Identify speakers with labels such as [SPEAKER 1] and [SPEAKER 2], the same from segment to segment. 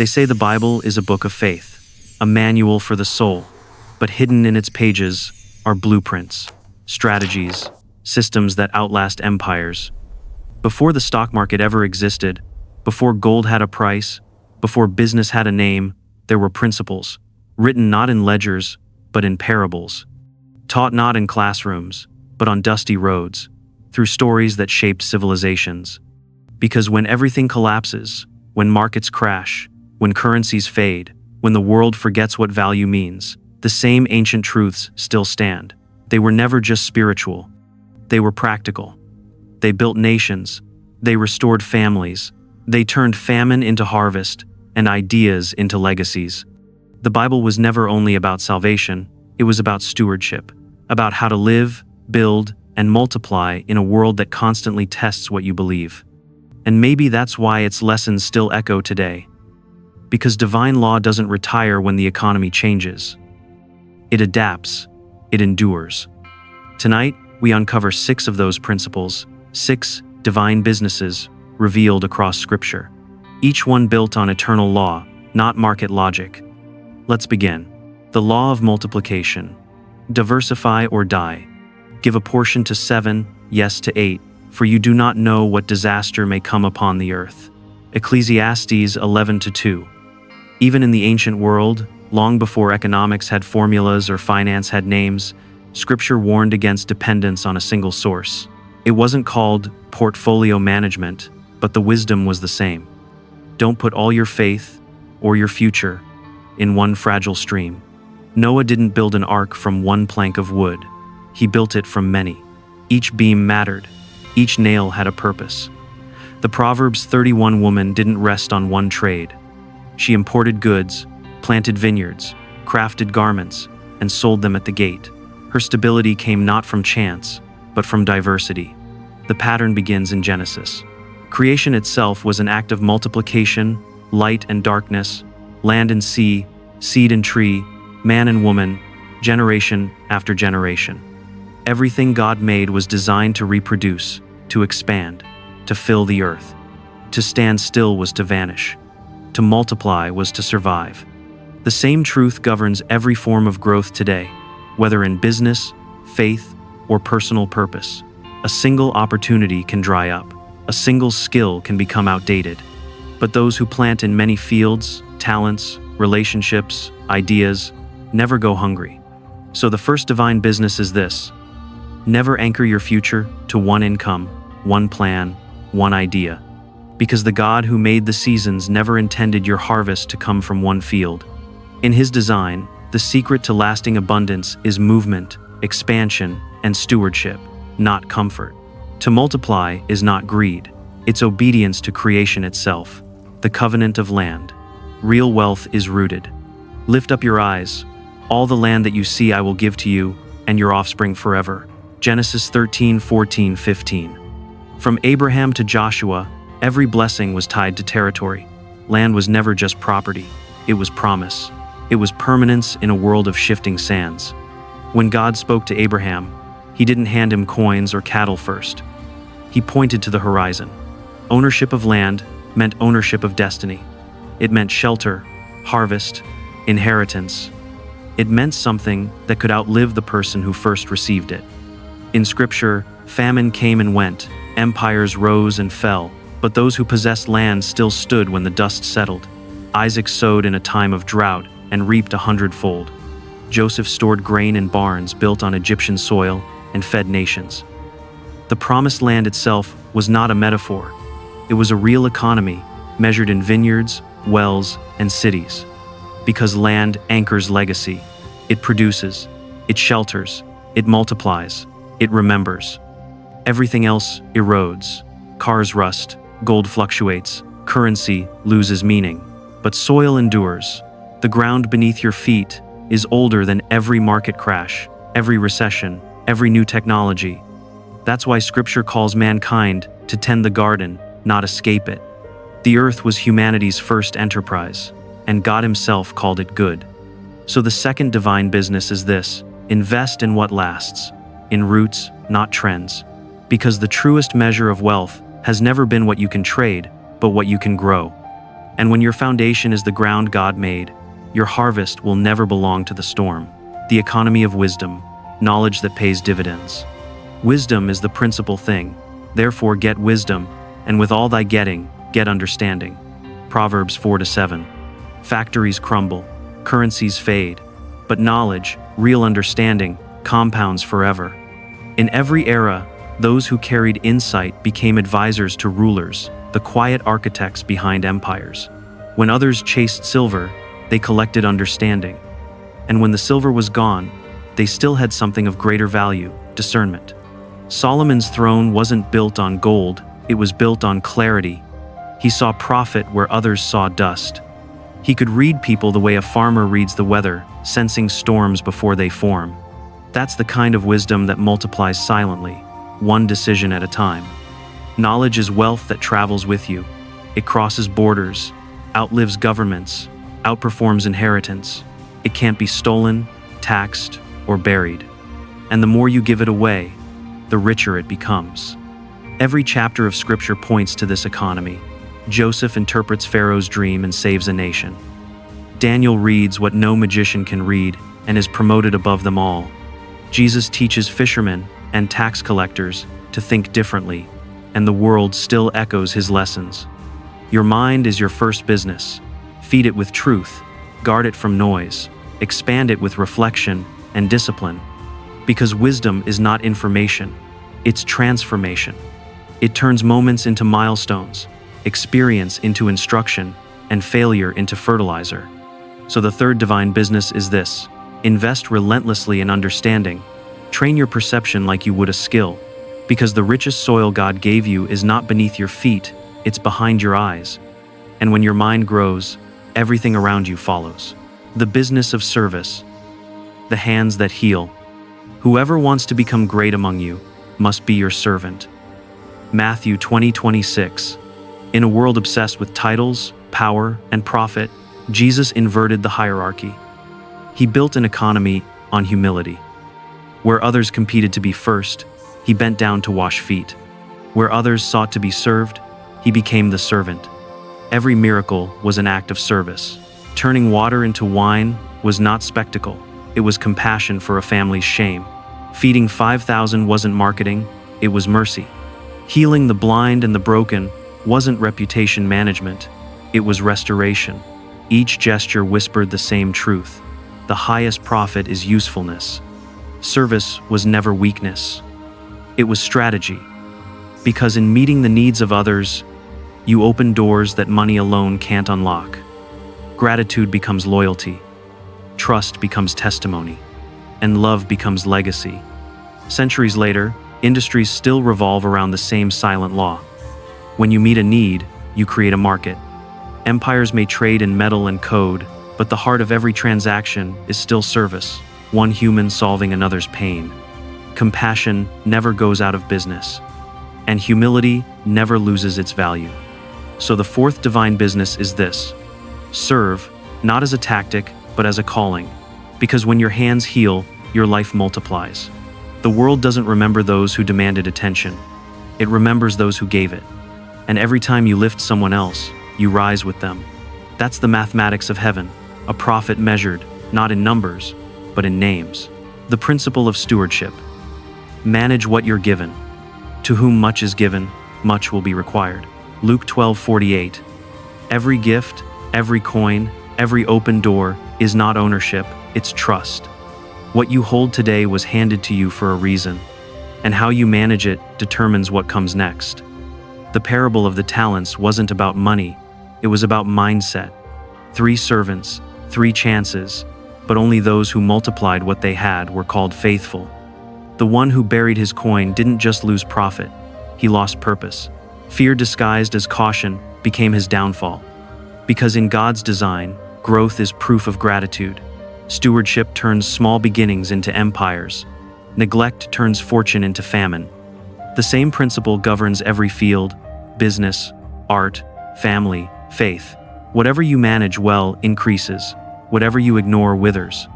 [SPEAKER 1] They say the Bible is a book of faith, a manual for the soul, but hidden in its pages are blueprints, strategies, systems that outlast empires. Before the stock market ever existed, before gold had a price, before business had a name, there were principles, written not in ledgers, but in parables, taught not in classrooms, but on dusty roads, through stories that shaped civilizations. Because when everything collapses, when markets crash, when currencies fade, when the world forgets what value means, the same ancient truths still stand. They were never just spiritual. They were practical. They built nations. They restored families. They turned famine into harvest and ideas into legacies. The Bible was never only about salvation, it was about stewardship, about how to live, build, and multiply in a world that constantly tests what you believe. And maybe that's why its lessons still echo today. Because divine law doesn't retire when the economy changes. It adapts, it endures. Tonight, we uncover 6 of those principles, 6 divine businesses revealed across Scripture, each one built on eternal law, not market logic. Let's begin. The law of multiplication. Diversify or die. Give a portion to 7, yes to 8, for you do not know what disaster may come upon the earth. Ecclesiastes 11:2. Even in the ancient world, long before economics had formulas or finance had names, Scripture warned against dependence on a single source. It wasn't called portfolio management, but the wisdom was the same. Don't put all your faith, or your future, in one fragile stream. Noah didn't build an ark from one plank of wood. He built it from many. Each beam mattered. Each nail had a purpose. The Proverbs 31 woman didn't rest on one trade. She imported goods, planted vineyards, crafted garments, and sold them at the gate. Her stability came not from chance, but from diversity. The pattern begins in Genesis. Creation itself was an act of multiplication, light and darkness, land and sea, seed and tree, man and woman, generation after generation. Everything God made was designed to reproduce, to expand, to fill the earth. To stand still was to vanish. To multiply was to survive. The same truth governs every form of growth today, whether in business, faith, or personal purpose. A single opportunity can dry up. A single skill can become outdated. But those who plant in many fields, talents, relationships, ideas, never go hungry. So the first divine business is this: never anchor your future to one income, one plan, one idea. Because the God who made the seasons never intended your harvest to come from one field. In His design, the secret to lasting abundance is movement, expansion, and stewardship, not comfort. To multiply is not greed, it's obedience to creation itself, the covenant of land. Real wealth is rooted. Lift up your eyes. All the land that you see I will give to you, and your offspring forever. Genesis 13:14-15. From Abraham to Joshua, every blessing was tied to territory. Land was never just property, it was promise. It was permanence in a world of shifting sands. When God spoke to Abraham, He didn't hand him coins or cattle first. He pointed to the horizon. Ownership of land meant ownership of destiny. It meant shelter, harvest, inheritance. It meant something that could outlive the person who first received it. In Scripture, famine came and went, empires rose and fell, but those who possessed land still stood when the dust settled. Isaac sowed in a time of drought and reaped 100-fold. Joseph stored grain in barns built on Egyptian soil and fed nations. The promised land itself was not a metaphor. It was a real economy, measured in vineyards, wells, and cities. Because land anchors legacy. It produces, it shelters, it multiplies, it remembers. Everything else erodes. Cars rust, gold fluctuates, currency loses meaning. But soil endures. The ground beneath your feet is older than every market crash, every recession, every new technology. That's why Scripture calls mankind to tend the garden, not escape it. The earth was humanity's first enterprise, and God Himself called it good. So the second divine business is this: invest in what lasts, in roots, not trends. Because the truest measure of wealth has never been what you can trade, but what you can grow. And when your foundation is the ground God made, your harvest will never belong to the storm. The economy of wisdom, knowledge that pays dividends. Wisdom is the principal thing. Therefore get wisdom, and with all thy getting, get understanding. Proverbs 4-7. Factories crumble, currencies fade, but knowledge, real understanding, compounds forever. In every era, those who carried insight became advisors to rulers, the quiet architects behind empires. When others chased silver, they collected understanding. And when the silver was gone, they still had something of greater value, discernment. Solomon's throne wasn't built on gold, it was built on clarity. He saw profit where others saw dust. He could read people the way a farmer reads the weather, sensing storms before they form. That's the kind of wisdom that multiplies silently, one decision at a time. Knowledge is wealth that travels with you. It crosses borders, outlives governments, outperforms inheritance. It can't be stolen, taxed, or buried. And the more you give it away, the richer it becomes. Every chapter of Scripture points to this economy. Joseph interprets Pharaoh's dream and saves a nation. Daniel reads what no magician can read and is promoted above them all. Jesus teaches fishermen and tax collectors to think differently, and the world still echoes his lessons. Your mind is your first business. Feed it with truth, guard it from noise, expand it with reflection and discipline. Because wisdom is not information, it's transformation. It turns moments into milestones, experience into instruction, and failure into fertilizer. So the third divine business is this: invest relentlessly in understanding. Train your perception like you would a skill, because the richest soil God gave you is not beneath your feet, it's behind your eyes. And when your mind grows, everything around you follows. The business of service, the hands that heal. Whoever wants to become great among you must be your servant. Matthew 20:26. In a world obsessed with titles, power, and profit, Jesus inverted the hierarchy. He built an economy on humility. Where others competed to be first, he bent down to wash feet. Where others sought to be served, he became the servant. Every miracle was an act of service. Turning water into wine was not spectacle, it was compassion for a family's shame. Feeding 5,000 wasn't marketing, it was mercy. Healing the blind and the broken wasn't reputation management, it was restoration. Each gesture whispered the same truth: the highest profit is usefulness. Service was never weakness, it was strategy. Because in meeting the needs of others, you open doors that money alone can't unlock. Gratitude becomes loyalty, trust becomes testimony, and love becomes legacy. Centuries later, industries still revolve around the same silent law. When you meet a need, you create a market. Empires may trade in metal and code, but the heart of every transaction is still service, one human solving another's pain. Compassion never goes out of business, and humility never loses its value. So the fourth divine business is this: serve, not as a tactic, but as a calling. Because when your hands heal, your life multiplies. The world doesn't remember those who demanded attention. It remembers those who gave it. And every time you lift someone else, you rise with them. That's the mathematics of heaven, a profit measured, not in numbers, but in names. The principle of stewardship. Manage what you're given. To whom much is given, much will be required. Luke 12:48. Every gift, every coin, every open door is not ownership, it's trust. What you hold today was handed to you for a reason, and how you manage it determines what comes next. The parable of the talents wasn't about money, it was about mindset. 3 servants, 3 chances, but only those who multiplied what they had were called faithful. The one who buried his coin didn't just lose profit, he lost purpose. Fear disguised as caution became his downfall. Because in God's design, growth is proof of gratitude. Stewardship turns small beginnings into empires. Neglect turns fortune into famine. The same principle governs every field: business, art, family, faith. Whatever you manage well increases. Whatever you ignore withers.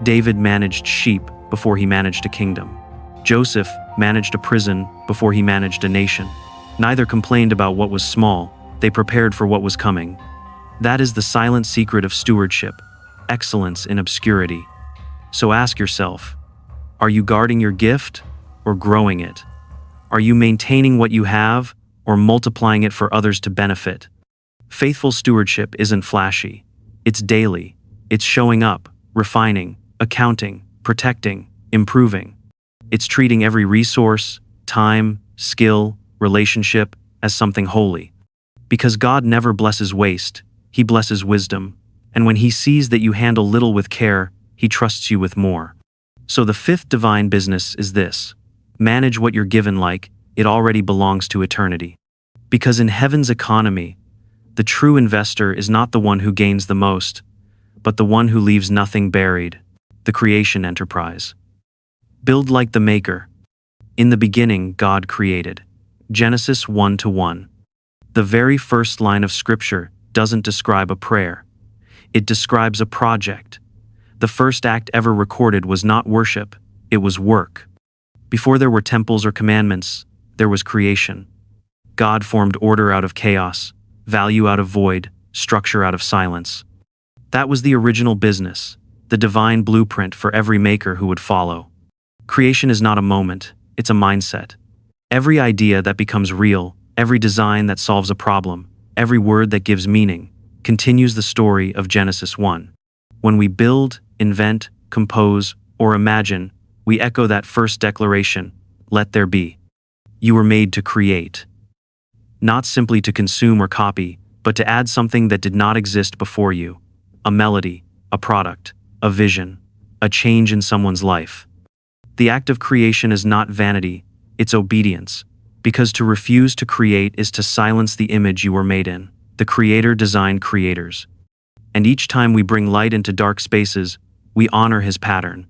[SPEAKER 1] David managed sheep before he managed a kingdom. Joseph managed a prison before he managed a nation. Neither complained about what was small, they prepared for what was coming. That is the silent secret of stewardship, excellence in obscurity. So ask yourself, are you guarding your gift or growing it? Are you maintaining what you have or multiplying it for others to benefit? Faithful stewardship isn't flashy. It's daily. It's showing up, refining, accounting, protecting, improving. It's treating every resource, time, skill, relationship as something holy. Because God never blesses waste, He blesses wisdom. And when He sees that you handle little with care, He trusts you with more. So the fifth divine business is this: manage what you're given like it already belongs to eternity. Because in heaven's economy, the true investor is not the one who gains the most, but the one who leaves nothing buried, the creation enterprise. Build like the Maker. In the beginning, God created. Genesis 1:1. The very first line of Scripture doesn't describe a prayer. It describes a project. The first act ever recorded was not worship, it was work. Before there were temples or commandments, there was creation. God formed order out of chaos, value out of void, structure out of silence. That was the original business, the divine blueprint for every maker who would follow. Creation is not a moment, it's a mindset. Every idea that becomes real, every design that solves a problem, every word that gives meaning, continues the story of Genesis 1. When we build, invent, compose, or imagine, we echo that first declaration, let there be. You were made to create. Not simply to consume or copy, but to add something that did not exist before you. A melody, a product, a vision, a change in someone's life. The act of creation is not vanity, it's obedience. Because to refuse to create is to silence the image you were made in. The Creator designed creators. And each time we bring light into dark spaces, we honor His pattern.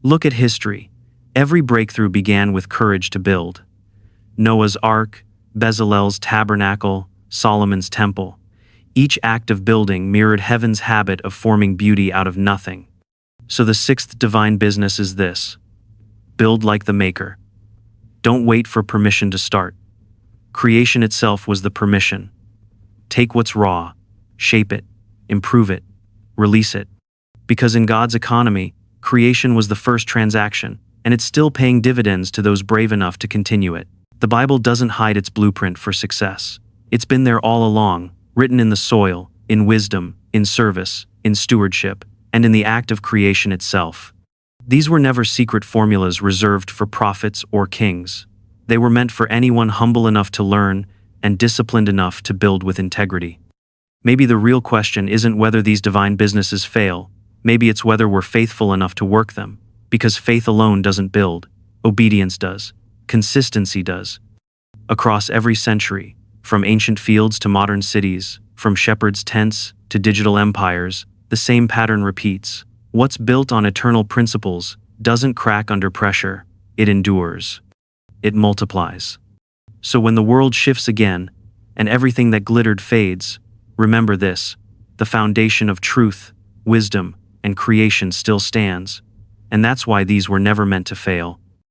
[SPEAKER 1] Look at history. Every breakthrough began with courage to build. Noah's Ark, Bezalel's tabernacle, Solomon's temple. Each act of building mirrored heaven's habit of forming beauty out of nothing. So the sixth divine business is this: build like the Maker. Don't wait for permission to start. Creation itself was the permission. Take what's raw, shape it, improve it, release it. Because in God's economy, creation was the first transaction, and it's still paying dividends to those brave enough to continue it. The Bible doesn't hide its blueprint for success. It's been there all along, written in the soil, in wisdom, in service, in stewardship, and in the act of creation itself. These were never secret formulas reserved for prophets or kings. They were meant for anyone humble enough to learn and disciplined enough to build with integrity. Maybe the real question isn't whether these divine businesses fail. Maybe it's whether we're faithful enough to work them. Because faith alone doesn't build. Obedience does. Consistency does. Across every century, from ancient fields to modern cities, from shepherds' tents to digital empires, the same pattern repeats. What's built on eternal principles doesn't crack under pressure, it endures. It multiplies. So when the world shifts again, and everything that glittered fades, remember this: the foundation of truth, wisdom, and creation still stands. And that's why these were never meant to fail.